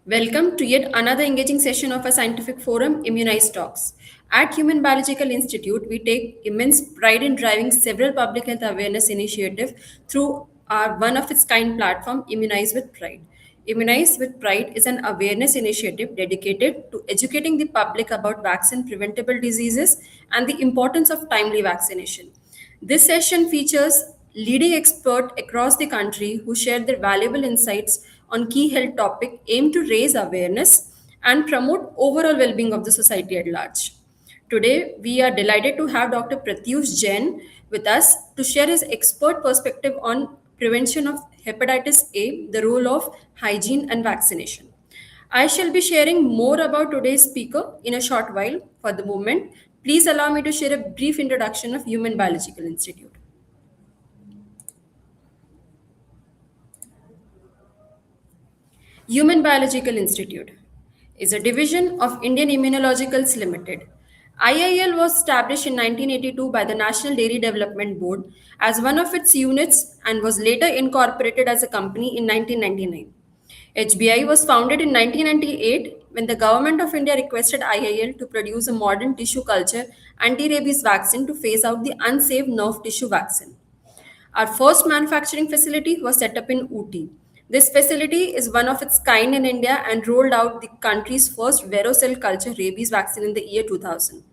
Welcome to yet another engaging session of our scientific forum, Immunize Talks. At Human Biological Institute, we take immense pride in driving several public health awareness initiatives through our one of its kind platform, Immunize with Pride. Immunize with Pride is an awareness initiative dedicated to educating the public about vaccine preventable diseases and the importance of timely vaccination. This session features leading experts across the country who share their valuable insights on key health topics aimed to raise awareness and promote overall well-being of the society at large. Today, we are delighted to have Dr. Pratyush Jain with us to share his expert perspective on prevention of hepatitis A, the role of hygiene and vaccination. I shall be sharing more about today's speaker in a short while. For the moment, please allow me to share a brief introduction of Human Biological Institute. Human Biological Institute is a division of Indian Immunologicals Limited. IIL was established in 1982 by the National Dairy Development Board as one of its units and was later incorporated as a company in 1999. HBI was founded in 1998 when the Government of India requested IIL to produce a modern tissue culture anti-rabies vaccine to phase out the unsafe nerve tissue vaccine. Our first manufacturing facility was set up in Ooty. This facility is one of its kind in India and rolled out the country's first varicella culture rabies vaccine in the year 2000.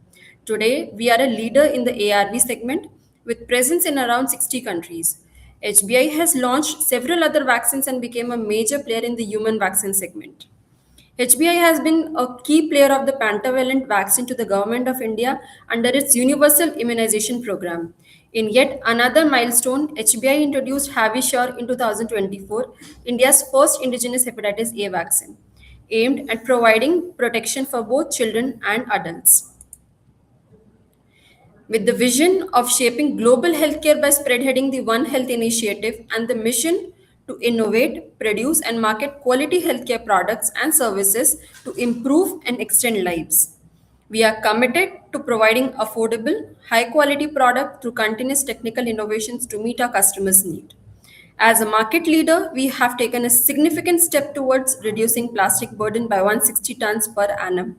Today, we are a leader in the ARV segment with presence in around 60 countries. HBI has launched several other vaccines and became a major player in the human vaccine segment. HBI has been a key player of the pentavalent vaccine to the Government of India under its Universal Immunization Program. In yet another milestone, HBI introduced Havishore in 2024, India's first indigenous hepatitis A vaccine, aimed at providing protection for both children and adults. With the vision of shaping global healthcare by spearheading the One Health initiative and the mission to innovate, produce, and market quality healthcare products and services to improve and extend lives. We are committed to providing affordable, high quality product through continuous technical innovations to meet our customers' need. As a market leader, we have taken a significant step towards reducing plastic burden by 160 tons per annum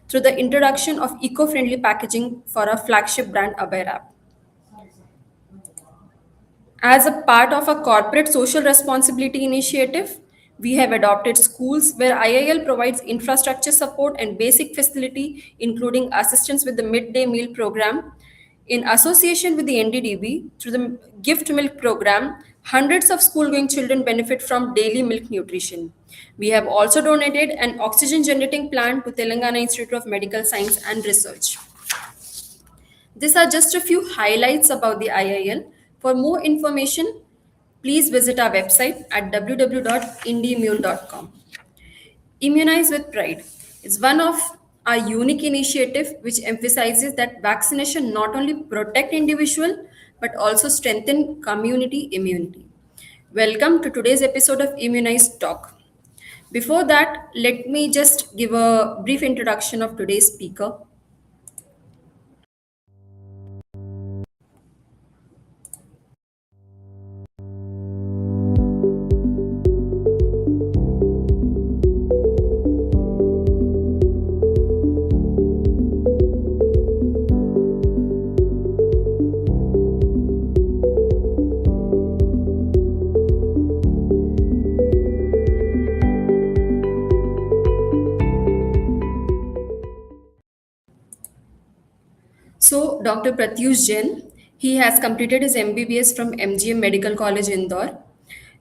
through the introduction of eco-friendly packaging for our flagship brand Aware app. As a part of a corporate social responsibility initiative, we have adopted schools where IIL provides infrastructure support and basic facility, including assistance with the midday meal program. In association with the NDDB, through the gift milk program, hundreds of school going children benefit from daily milk nutrition. We have also donated an oxygen generating plant to Telangana Institute of Medical Science and Research. These are just a few highlights about the IIL. For more information, please visit our website at www.indiemule.com. Immunize with Pride is one of our unique initiative which emphasizes that vaccination not only protect individual but also strengthen community immunity. Welcome to today's episode of Immunize Talk. Before that, let me just give a brief introduction of today's speaker. So, Dr. Pratyush Jain, he has completed his MBBS from MGM Medical College, Indore.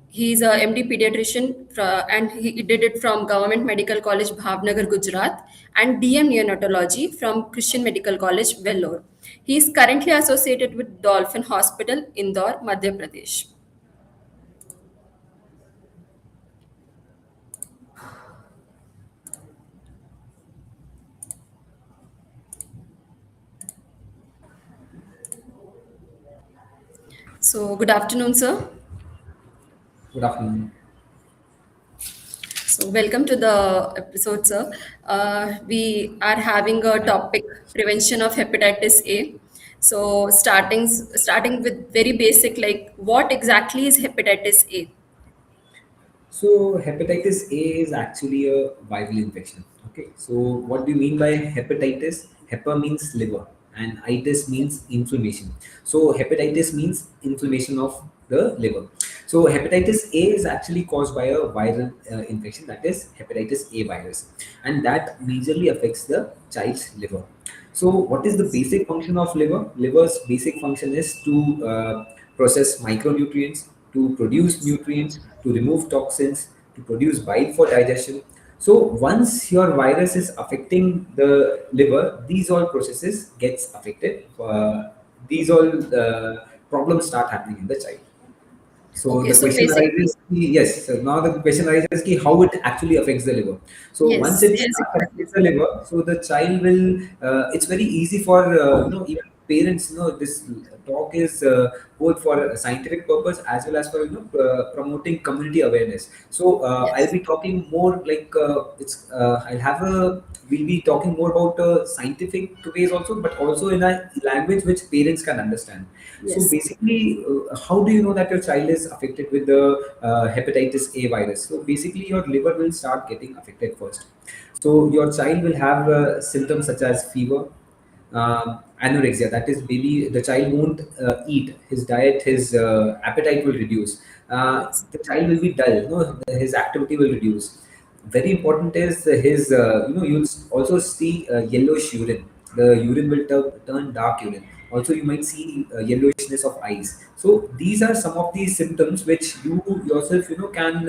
He's a MD Pediatrician and he did it from Government Medical College, Bhavnagar, Gujarat, and DM Neonatology from Christian Medical College, Vellore. He is currently associated with Dolphin Hospital, Indore, Madhya Pradesh. So, good afternoon, sir. Good afternoon. So, welcome to the episode, sir. We are having a topic prevention of hepatitis A. So, starting with very basic, like what exactly is hepatitis A? So hepatitis A is actually a viral infection. Okay. So what do you mean by hepatitis? Hepa means liver and itis means inflammation. So hepatitis means inflammation of the liver. So hepatitis A is actually caused by a viral infection, that is hepatitis A virus, and that majorly affects the child's liver. So what is the Yes. basic function of liver? Liver's basic function is to process micronutrients, to produce Yes. nutrients, to remove toxins, to produce bile for digestion. So once your virus is affecting the liver, these all processes gets affected. These all problems start happening in the child. So Okay, the so question basically, arises, yes. So now the question arises, how it actually affects the liver. So once yes, it yes, starts exactly. affecting the liver, so the child will. It's very easy for even parents. This talk is both for a scientific purpose as well as for promoting community awareness. So I'll Yes, be talking more like it's. I'll have a. We'll be talking more about scientific ways also, but also in a language which parents can understand. So yes. basically, how do you know that your child is affected with the hepatitis A virus? So basically, your liver will start getting affected first. So your child will have symptoms such as fever, anorexia. That is, baby, the child won't eat. His diet, his appetite will reduce. Yes. The child will be dull. His activity will reduce. Very important is his. You'll also see yellowish urine. The urine will turn dark urine. Also, you might see yellowishness of eyes. So these are some of the symptoms which you yourself, can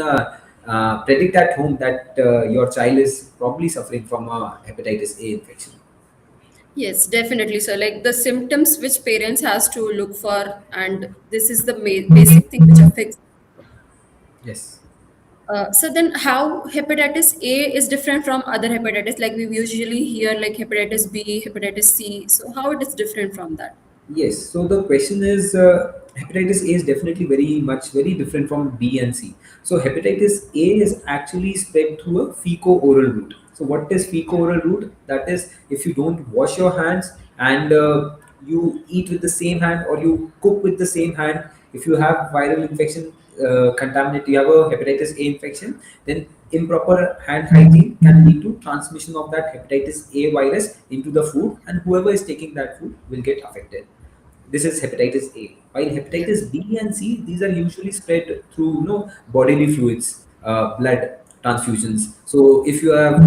predict at home that your child is probably suffering from a hepatitis A infection. Yes, definitely. So, like the symptoms which parents has to look for, and this is the basic thing which affects. Yes. So then, how hepatitis A is different from other hepatitis? Like we usually hear, like hepatitis B, hepatitis C. So how it is different from that? Yes. So the question is, hepatitis A is definitely very different from B and C. So hepatitis A is actually spread through a fecal-oral route. So what is fecal-oral route? That is, if you don't wash your hands and you eat with the same hand or you cook with the same hand, if you have viral infection, contaminate, you have a hepatitis A infection, then improper hand hygiene can lead to transmission of that hepatitis A virus into the food, and whoever is taking that food will get affected. This is hepatitis A. While Yes. hepatitis B and C, these are usually spread through bodily fluids, blood transfusions. So if you have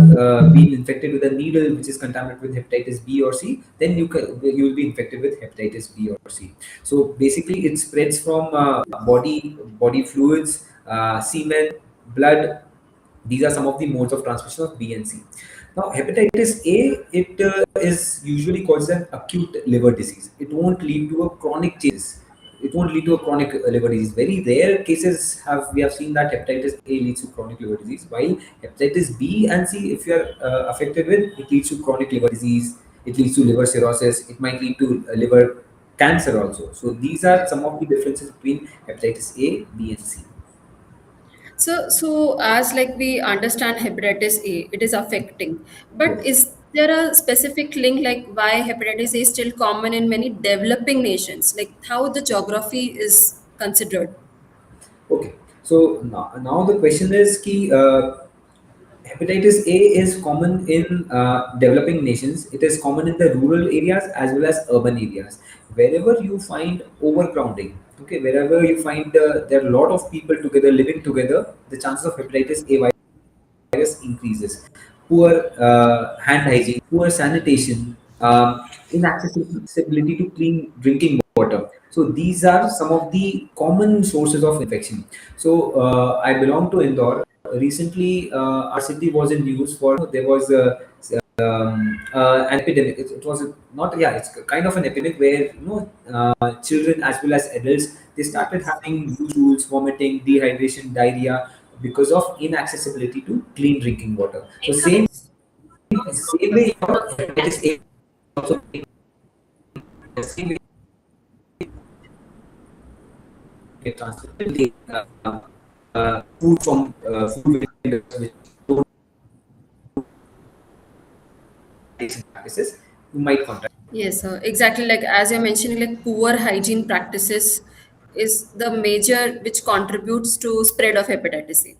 been infected with a needle which is contaminated with hepatitis B or C, then you will be infected with hepatitis B or C. So basically, it spreads from body fluids, semen, blood. These are some of the modes of transmission of B and C. Now, hepatitis A, it is usually causes an acute liver disease. It won't lead to a chronic changes. It won't lead to a chronic liver disease. Very rare cases we have seen that hepatitis A leads to chronic liver disease. While hepatitis B and C, if you are affected with, it leads to chronic liver disease. It leads to liver cirrhosis. It might lead to liver cancer also. So these are some of the differences between hepatitis A, B, and C. So as like we understand hepatitis A, it is affecting. But Yes. is there a specific link like why hepatitis A is still common in many developing nations? Like how the geography is considered? Okay. So now the question is ki, hepatitis A is common in developing nations. It is common in the rural areas as well as urban areas. Wherever you find overcrowding, okay, wherever you find there are a lot of people together living together, the chances of hepatitis A virus increases. Poor hand hygiene, poor sanitation, inaccessibility to clean drinking water. So these are some of the common sources of infection. So I belong to Indore. Recently, our city was in news for there was an epidemic. It was not, yeah, it's kind of an epidemic where children as well as adults, they started having loose stools, vomiting, dehydration, diarrhea because of inaccessibility to clean drinking water. So same way, hepatitis A also the same way get transmitted. Food from food vendors which don't practices, you might contract. Yes, exactly. Like as you're mentioning, like poor hygiene practices is the major which contributes to spread of hepatitis A.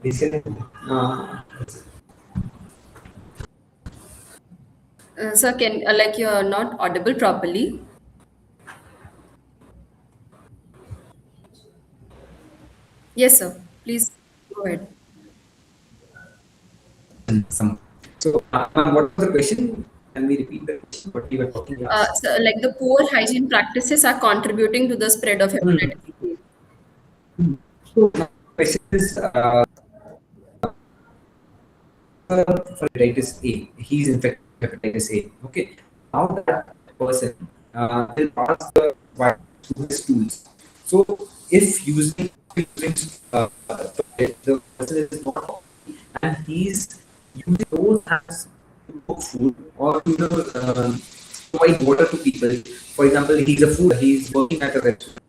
Uh, Sir, can like you're not audible properly? Yes, sir. Please go ahead. some. So, what was the question? Can we repeat the question? What we were talking last? So, like the poor hygiene practices are contributing to the spread of Mm. hepatitis A. So, my question is, for hepatitis A, he's infected with hepatitis A. Okay, now that person will pass the virus to his stools. So, if using the person is not healthy and he's using those hands to cook food or to provide water to people. For example, he's working at a restaurant.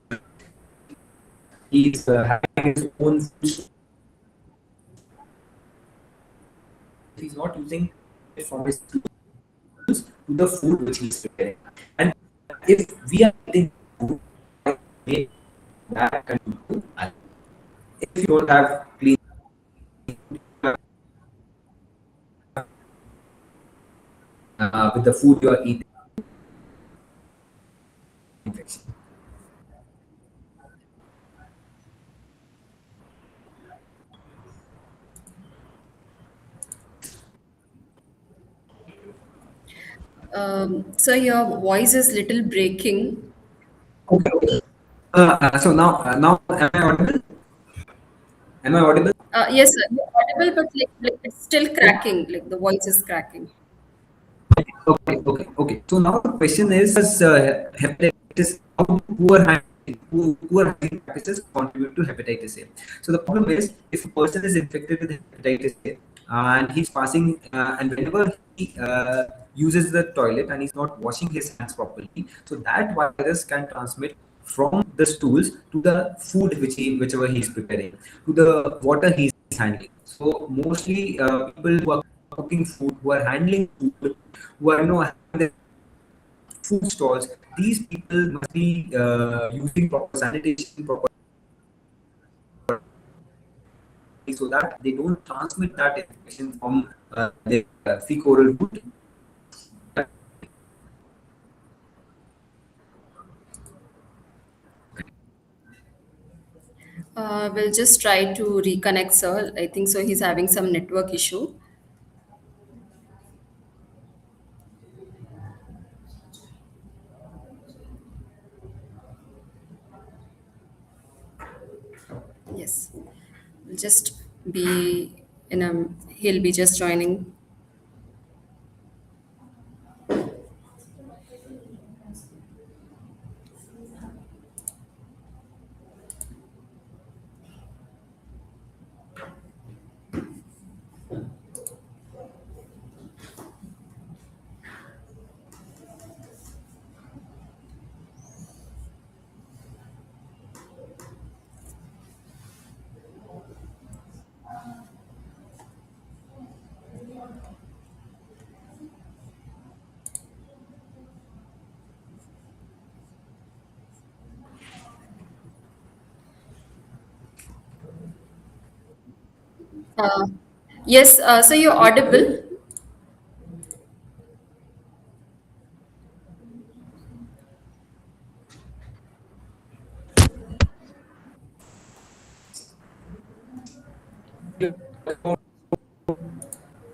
He's having his own food. He's not using it from his to the food which he's preparing. And if we are eating food, maybe that can do. If you don't have clean with the food you are eating, infection. So your voice is little breaking. Okay. Okay. So now am I audible? Am I audible? Yes, sir. You're audible, but like it's still cracking. Like the voice is cracking. Okay. So now the question is, does hepatitis, how do poor hygiene practices contribute to hepatitis A? So the problem is, if a person is infected with hepatitis A and he's passing, and whenever he uses the toilet and he's not washing his hands properly, so that virus can transmit from the stools to the food whichever he's preparing, to the water he's handling. So mostly people who are cooking food, who are handling food, who are having their food stalls, these people must be using proper sanitation properly so that they don't transmit that infection from their fecal oral food. We'll just try to reconnect, sir. I think so. He's having some network issue. Yes. We'll just be in a. He'll be just joining. Uh, yes. So you're audible.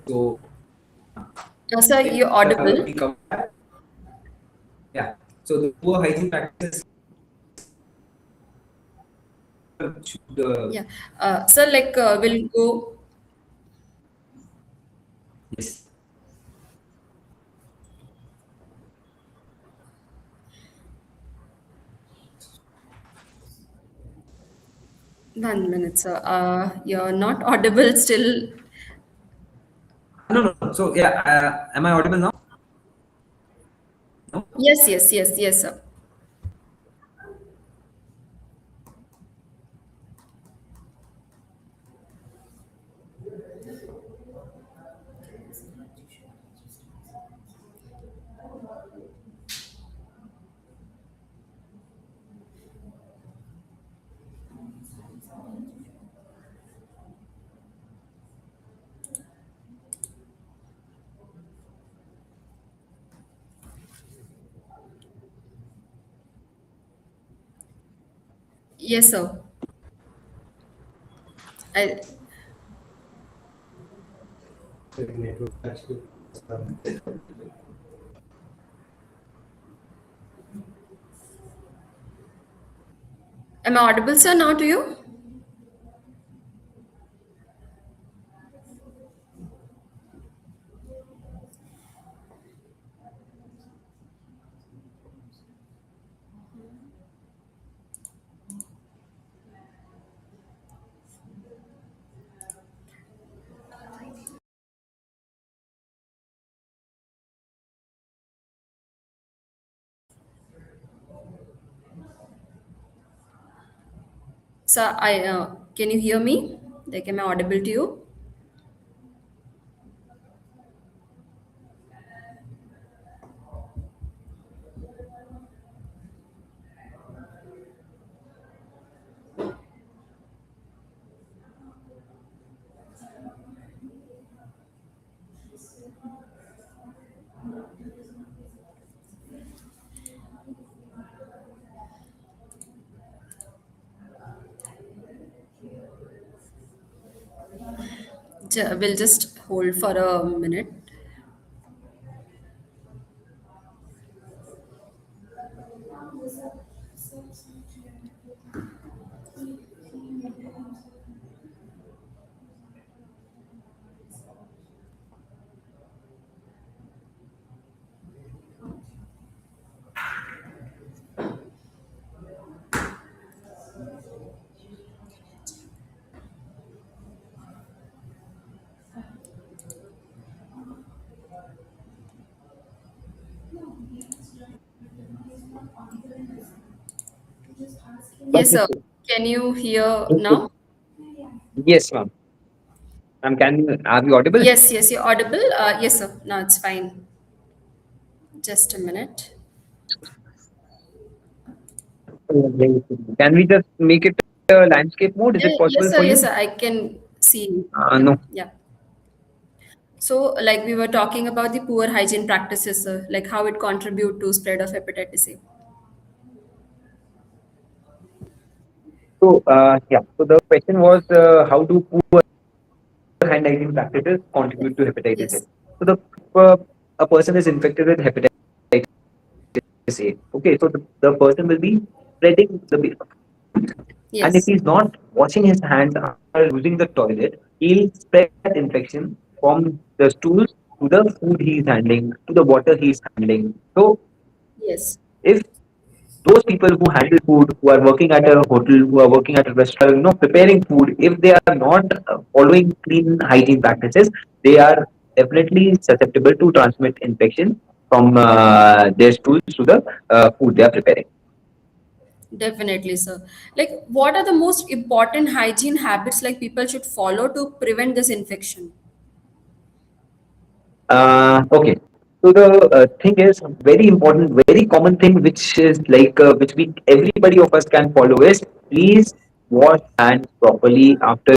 So Sir, you're audible. we cover that. Yeah. So the poor hygiene practices should Yeah. Sir, like we'll go yes. 1 minute, sir. You're not audible still. No. So yeah, am I audible now? No. Yes, sir. Yes, sir. I, am I audible, sir, now to you? Sir, can you hear me? Like, am I audible to you? We'll just hold for a minute. Yes, sir. Can you hear now? Yes, ma'am. Ma'am, are we audible? Yes, yes, you're audible. Yes, sir. Now it's fine. Just a minute. Can we just make it landscape mode? Is it Yes, possible sir. for Yes, you? sir. I can see. Yeah, No. yeah. So, like we were talking about the poor hygiene practices, sir, like how it contribute to spread of hepatitis A. So, yeah. So the question was, how do poor hand hygiene practices contribute to hepatitis A? Yes, So a person is infected with hepatitis A. Okay, so the person will be spreading the, and if yes, he's not washing his hands after using the toilet, he'll spread that infection from the stools to the food he's handling, to the water he's handling. So yes. if those people who handle food, who are working at a hotel, who are working at a restaurant, preparing food, if they are not following clean hygiene practices, they are definitely susceptible to transmit infection from their stools to the food they are preparing. Definitely, sir. Like, what are the most important hygiene habits like people should follow to prevent this infection? Okay. So the thing is very important, very common thing, which is like which we everybody of us can follow is please wash hands properly after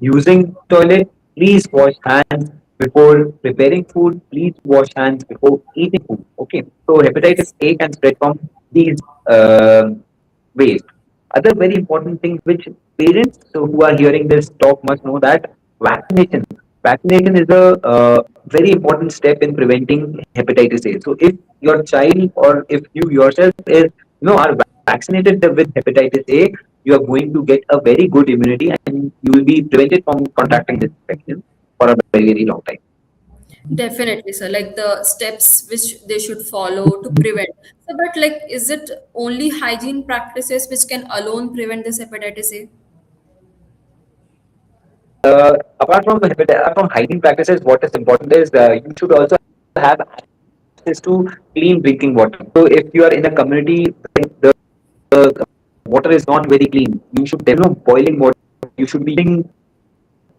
using toilet. Please wash hands before preparing food. Please wash hands before eating food. Okay. So hepatitis Yes, A can spread from these uh, ways. Other very important things which parents who are hearing this talk must know that vaccination. Vaccination is a very important step in preventing hepatitis A. So if your child or if you yourself is are vaccinated with hepatitis A, you are going to get a very good immunity and you will be prevented from contracting this infection for a very very long time. definitely, sir. Like the steps which they should follow to prevent. So, but like, is it only hygiene practices which can alone prevent this hepatitis A? Apart from hygiene practices, what is important is you should also have access to clean drinking water. So if you are in a community where the water is not very clean, you should boiling water. You should be using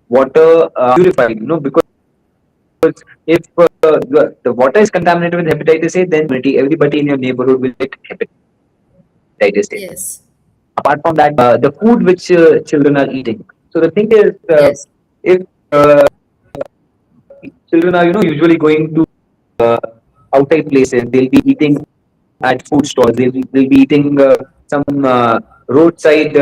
water purified. Because if the water is contaminated with hepatitis A, then everybody in your neighborhood will get hepatitis A. Yes, Apart from that, the food which children are eating. So the thing is, yes, if children are usually going to uh, outside places, they'll be eating at food stalls. They'll be eating some. roadside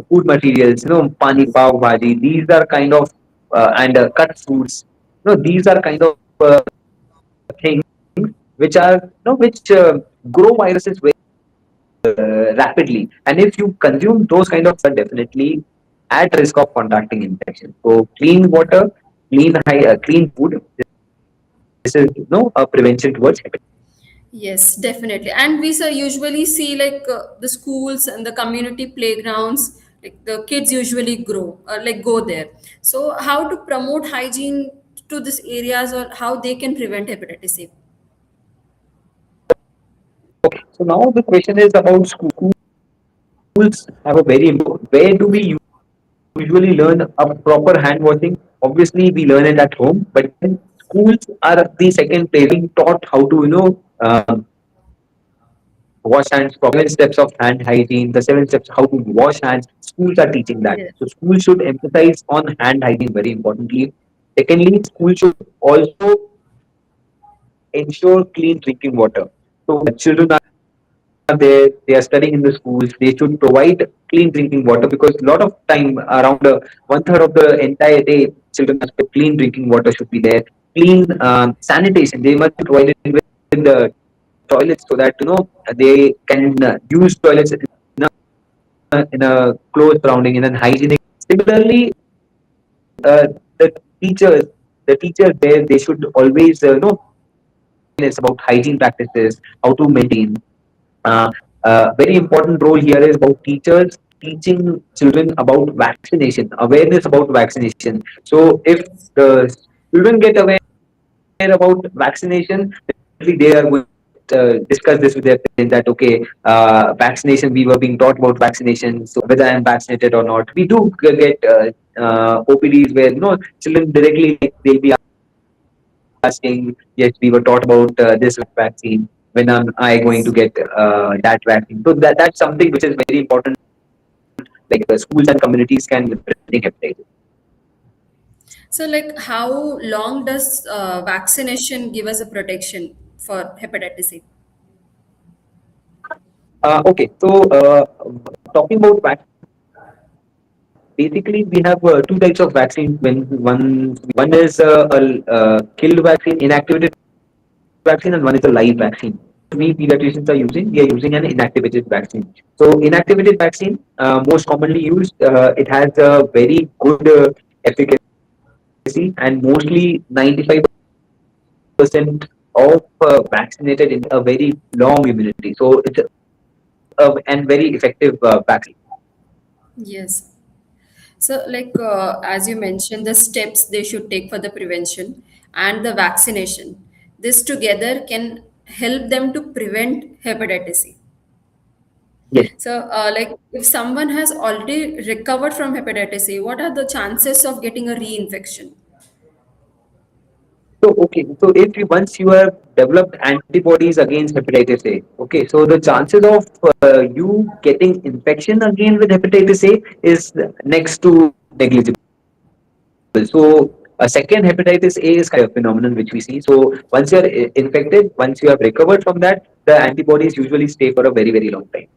food materials, pani pav bhaji. These are kind of and cut fruits. These are kind of things which are which grow viruses very rapidly. And if you consume those kind of definitely at risk of contracting infection. So clean water, clean food. This is a prevention towards hepatitis. Yes, definitely. And we usually see like the schools and the community playgrounds, like the kids usually go there. So, how to promote hygiene to these areas, or how they can prevent hepatitis A? Okay, so now the question is about schools. Schools have a very important. Where do we usually learn a proper hand washing? Obviously, we learn it at home, but then schools are the second place being taught how to wash hands, proper 7 steps of hand hygiene, the 7 steps how to wash hands. Schools are teaching that. Yes. So schools should emphasize on hand hygiene very importantly. Secondly, schools should also ensure clean drinking water. So children are there, they are studying in the schools, they should provide clean drinking water because a lot of time, around 1/3 of the entire day, children are clean drinking water should be there. Clean sanitation, they must be provided with the toilets so that they can use toilets in a closed surrounding in a hygienic. Similarly, the teachers, the teachers there, they should always awareness about hygiene practices, how to maintain. Uh, Very important role here is about teachers teaching children about vaccination, awareness about vaccination. So if Yes. the children get aware about vaccination, definitely they are going to discuss this with their parents that okay, vaccination. We were being taught about vaccination, so whether I am vaccinated or not. We do get OPDs where children directly like, they'll be asking, yes, we were taught about this vaccine. When am I going to Yes. get that vaccine? So that's something which is very important. Like schools and communities can preventing hepatitis. So, like, how long does vaccination give us a protection for hepatitis A? Okay, so talking about vaccine, basically we have two types of vaccine. When one is a killed vaccine, inactivated vaccine, and one is a live vaccine. We pediatricians are using, we are using an inactivated vaccine. So inactivated vaccine, most commonly used, it has a very good efficacy, and mostly 95% of vaccinated in a very long immunity. So it's a and very effective vaccine. Yes. So, like as you mentioned, the steps they should take for the prevention and the vaccination, this together can help them to prevent hepatitis C. Yes. So, like if someone has already recovered from hepatitis C, what are the chances of getting a reinfection? So okay, so if you once you have developed antibodies against hepatitis A, okay, so the chances of you getting infection again with hepatitis A is next to negligible. So a second hepatitis A is kind of phenomenon which we see. So once you are infected, once you have recovered from that, the antibodies usually stay for a very very long time.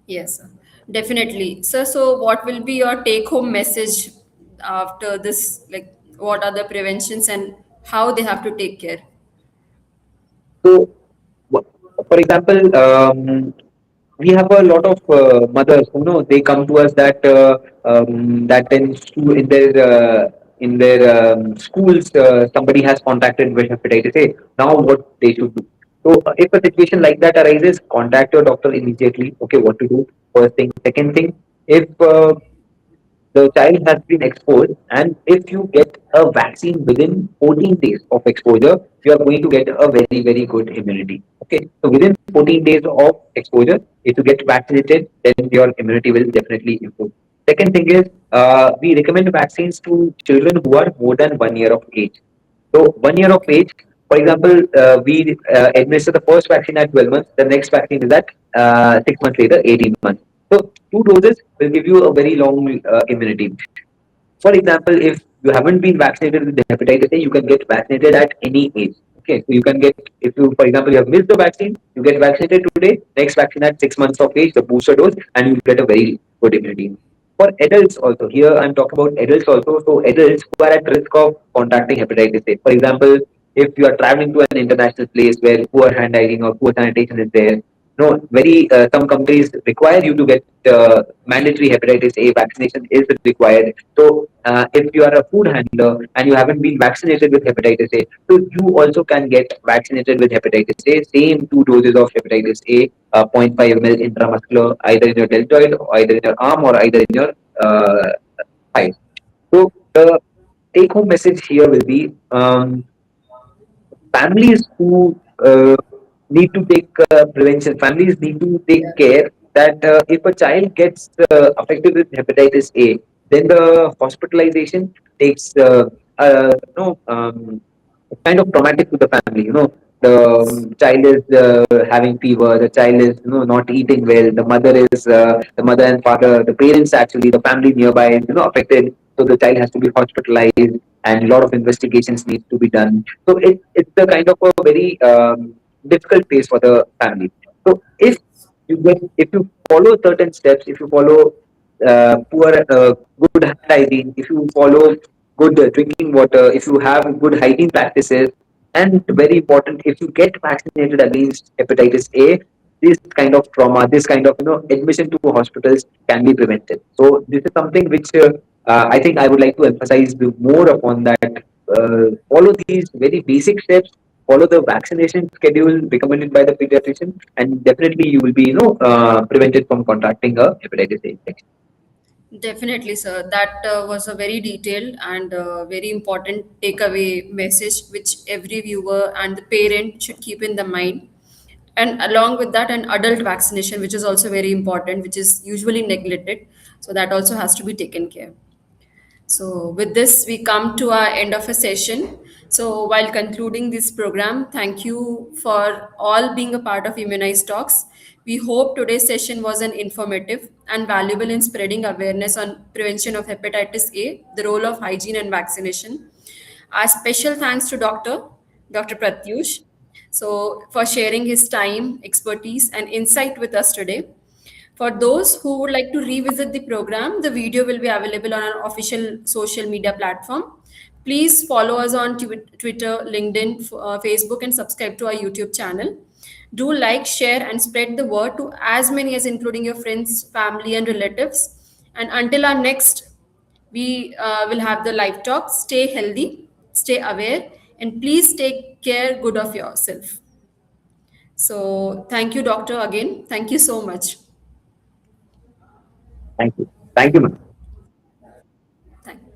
Yes, definitely. So what will be your take-home message after this? Like, what are the preventions and how they have to take care? So, for example, we have a lot of mothers. They come to us that that in their schools somebody has contacted with hepatitis A. Now, what they should do? So, if a situation like that arises, contact your doctor immediately. Okay, what to do? First thing. Second thing, if the child has been exposed, and if you get a vaccine within 14 days of exposure, you are going to get a very very good immunity. Okay, so within 14 days of exposure, if you get vaccinated, then your immunity will definitely improve. Second thing is, we recommend vaccines to children who are more than 1 year of age. So 1 year of Okay. age, for example, we administer the first vaccine at 12 months, the next vaccine is at 6 months later, 18 months. So two doses will give you a very long immunity. For example, if you haven't been vaccinated with hepatitis A, you can get vaccinated at any age. Okay, so you can get, if you, for example, you have missed the vaccine, you get vaccinated today, next vaccine at 6 months of age, the booster dose, and you get a very good immunity. For adults also, here I'm talking about adults also. So adults who are at risk of contracting hepatitis A. For example, if you are traveling to an international place where poor hand hygiene or poor sanitation is there, no, very some countries require you to get mandatory hepatitis A vaccination is required. So if you are a food handler and you haven't been vaccinated with hepatitis A, so you also can get vaccinated with hepatitis A. Same 2 doses of hepatitis A, 0.5 ml intramuscular, either in your deltoid, or either in your arm, or either in your uh, thighs. So the take-home message here will be, families who need to take prevention. Families need to take care that if a child gets affected with hepatitis A, then the hospitalization takes kind of traumatic to the family. The child is having fever. The child is not eating well. The mother and father, the parents actually, the family nearby is affected. So the child has to be hospitalized, and a lot of investigations need to be done. So it's a kind of a very difficult phase for the family. So if you follow certain steps, if you follow poor good hand hygiene, if you follow good drinking water, if you have good hygiene practices, and very important, if you get vaccinated against hepatitis A, this kind of trauma, this kind of admission to hospitals can be prevented. So this is something which I think I would like to emphasize more upon that. Follow these very basic steps. Follow the vaccination schedule recommended by the pediatrician, and definitely you will be prevented from contracting a hepatitis A infection. Definitely, sir. That was a very detailed and very important takeaway message, which every viewer and the parent should keep in the mind. And along with that, an adult vaccination, which is also very important, which is usually neglected. So that also has to be taken care. So, with this, we come to our end of a session. So, while concluding this program, thank you for all being a part of Immunize Talks. We hope today's session was an informative and valuable in spreading awareness on prevention of hepatitis A, the role of hygiene and vaccination. Our special thanks to Dr. Pratyush, so for sharing his time, expertise, and insight with us today. For those who would like to revisit the program, the video will be available on our official social media platform. Please follow us on Twitter, LinkedIn, Facebook, and subscribe to our YouTube channel. Do like, share, and spread the word to as many as including your friends, family, and relatives. And until our next, we will have the live talk. Stay healthy, stay aware, and please take care good of yourself. So, thank you, doctor, again. Thank you so much. Thank you. Thank you, ma'am.